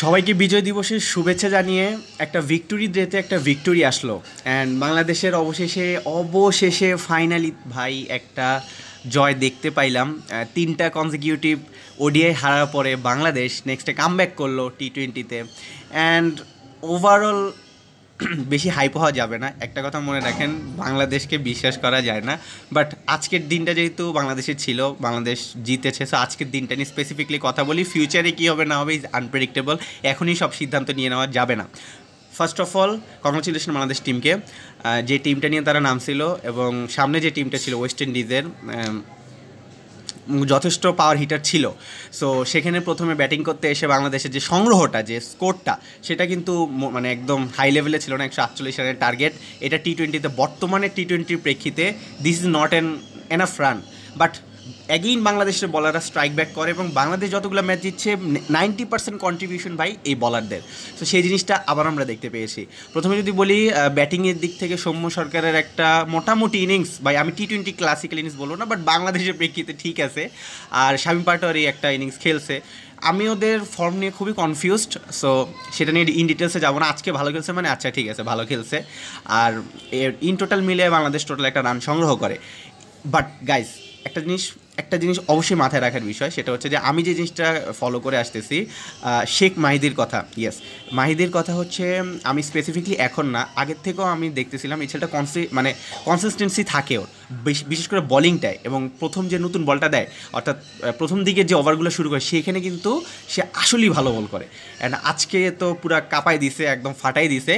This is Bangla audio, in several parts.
সবাইকে বিজয় দিবসের শুভেচ্ছা জানিয়ে একটা ভিক্টোরি ডেতে একটা ভিক্টোরি আসলো অ্যান্ড বাংলাদেশের অবশেষে ফাইনালি ভাই একটা জয় দেখতে পাইলাম। তিনটা কনজিকিউটিভ ওডিআই হারার পরে বাংলাদেশ নেক্সটে কামব্যাক করলো টি-20-তে অ্যান্ড ওভারঅল বেশি হাইপ হওয়া যাবে না। একটা কথা মনে রাখেন, বাংলাদেশকে বিশ্বাস করা যায় না, বাট আজকের দিনটা যেহেতু বাংলাদেশের ছিল, বাংলাদেশ জিতেছে, সো আজকের দিনটা নিয়ে স্পেসিফিকলি কথা বলি। ফিউচারে কী হবে না হবে ইজ আনপ্রেডিক্টেবল, এখনই সব সিদ্ধান্ত নিয়ে নেওয়া যাবে না। First of all congratulation Bangladesh টিমকে, যে টিমটা নিয়ে তারা নামছিল এবং সামনে যে টিমটা ছিল ওয়েস্ট ইন্ডিজের, যথেষ্ট পাওয়ার হিটার ছিল। সো সেখানে প্রথমে ব্যাটিং করতে এসে বাংলাদেশের যে সংগ্রহটা, যে স্কোরটা, সেটা কিন্তু মানে একদম হাই লেভেলে ছিল না। 148 রানের টার্গেট, এটা টি-20-তে, বর্তমানে টি-20-র প্রেক্ষিতে this is not enough run. But again বাংলাদেশের বলাররা স্ট্রাইক ব্যাক করে এবং বাংলাদেশ যতগুলো ম্যাচ জিতছে 90% কন্ট্রিবিউশন ভাই এই বলারদের। তো সেই জিনিসটা আবার আমরা দেখতে পেয়েছি। প্রথমে যদি বলি ব্যাটিংয়ের দিক থেকে সৌম্য সরকারের একটা মোটামুটি ইনিংস, ভাই আমি টি-20 ক্লাসিক্যাল ইনিংস বলবো না, বাট বাংলাদেশের প্রেক্ষিতে ঠিক আছে। আর শামীম পাটোয়ারি একটা ইনিংস খেলছে। আমি ওদের ফর্ম নিয়ে খুবই কনফিউজড, সো সেটা নিয়ে ইন ডিটেলসে যাবো না। আজকে ভালো খেলছে মানে আচ্ছা ঠিক আছে, ভালো খেলছে। আর ইন টোটাল মিলে বাংলাদেশ টোটাল একটা রান সংগ্রহ করে। বাট গাইজ, একটা জিনিস অবশ্যই মাথায় রাখার বিষয়, সেটা হচ্ছে যে আমি যে জিনিসটা ফলো করে আসতেছি, শেখ মাহিদির কথা। ইয়েস, মাহিদির কথা হচ্ছে, আমি স্পেসিফিকলি এখন না, আগের থেকেও আমি দেখতেছিলাম এই ছেলেটা কনসিস্টেন্সি থাকে ওর, বিশেষ করে বলিংটায়, এবং প্রথম যে নতুন বলটা দেয়, অর্থাৎ প্রথম দিকে যে ওভারগুলো শুরু করে, সেখানে কিন্তু সে আসলেই ভালো বল করে। অ্যান্ড আজকে তো পুরা কাঁপাই দিছে, একদম ফাটাই দিছে।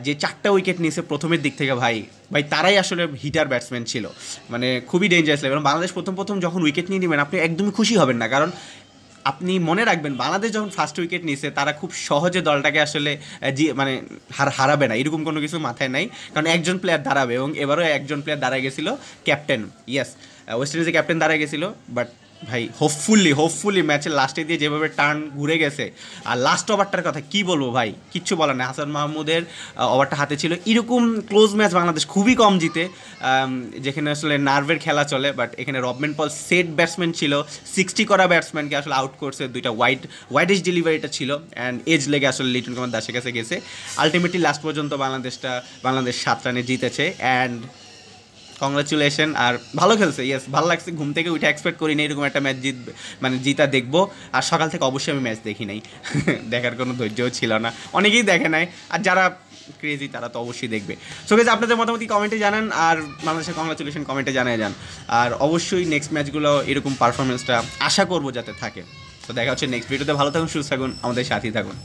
যে 4টা উইকেট নিয়েছে প্রথমের দিক থেকে, ভাই তারাই আসলে হিটার ব্যাটসম্যান ছিল, মানে খুবই ডেঞ্জারাস লেভেল। বাংলাদেশ প্রথম যখন উইকেট নিয়ে নেবেন, আপনি একদমই খুশি হবেন না, কারণ আপনি মনে রাখবেন বাংলাদেশ যখন ফার্স্ট উইকেট নিয়েছে, তারা খুব সহজে দলটাকে আসলে মানে হারাবে না, এরকম কোনো কিছু মাথায় নাই, কারণ একজন প্লেয়ার দাঁড়াবে, এবং এবারও একজন প্লেয়ার দাঁড়ায় গেছিলো, ক্যাপ্টেন। ইয়েস, ওয়েস্ট ইন্ডিজের ক্যাপ্টেন দাঁড়ায় গেছিলো। বাট ভাই হোপফুলি ম্যাচের লাস্টে দিয়ে যেভাবে টার্ন ঘুরে গেছে, আর লাস্ট ওভারটার কথা কী বলবো ভাই, কিচ্ছু বলার নেই। হাসান মাহমুদের ওভারটা হাতে ছিল। এরকম ক্লোজ ম্যাচ বাংলাদেশ খুবই কম জিতে, যেখানে আসলে নার্ভের খেলা চলে। বাট এখানে রবম্যান পল সেট ব্যাটসম্যান ছিল, 60 করা ব্যাটসম্যানকে আসলে আউট করছে। দুইটা ওয়াইডিশ ডেলিভারিটা ছিল, অ্যান্ড এজ লেগে আসলে লিটন কুমার দাসের কাছে গেছে। আলটিমেটলি লাস্ট পর্যন্ত বাংলাদেশ 7 রানে জিতেছে, অ্যান্ড কংগ্রাচুলেশন। আর ভালো খেলছে, ইয়েস, ভালো লাগছে। ঘুম থেকে উঠে এক্সপেক্ট করিনি এরকম একটা ম্যাচ জিতা দেখবো। আর সকাল থেকে অবশ্যই আমি ম্যাচ দেখি নাই, দেখার কোনো ধৈর্যও ছিল না, অনেকেই দেখে নাই, আর যারা ক্রেজি তারা তো অবশ্যই দেখবে। সো গাইস, আপনাদের মতামত কমেন্টে জানান, আর বাংলাদেশের কংগ্রাচুলেশন কমেন্টে জানিয়ে যান। আর অবশ্যই নেক্সট ম্যাচগুলো এরকম পারফরমেন্সটা আশা করবো যাতে থাকে। তো দেখা হচ্ছে নেক্সট ভিডিওতে। ভালো থাকুন, সুস্থ থাকুন, আমাদের সাথেই থাকুন।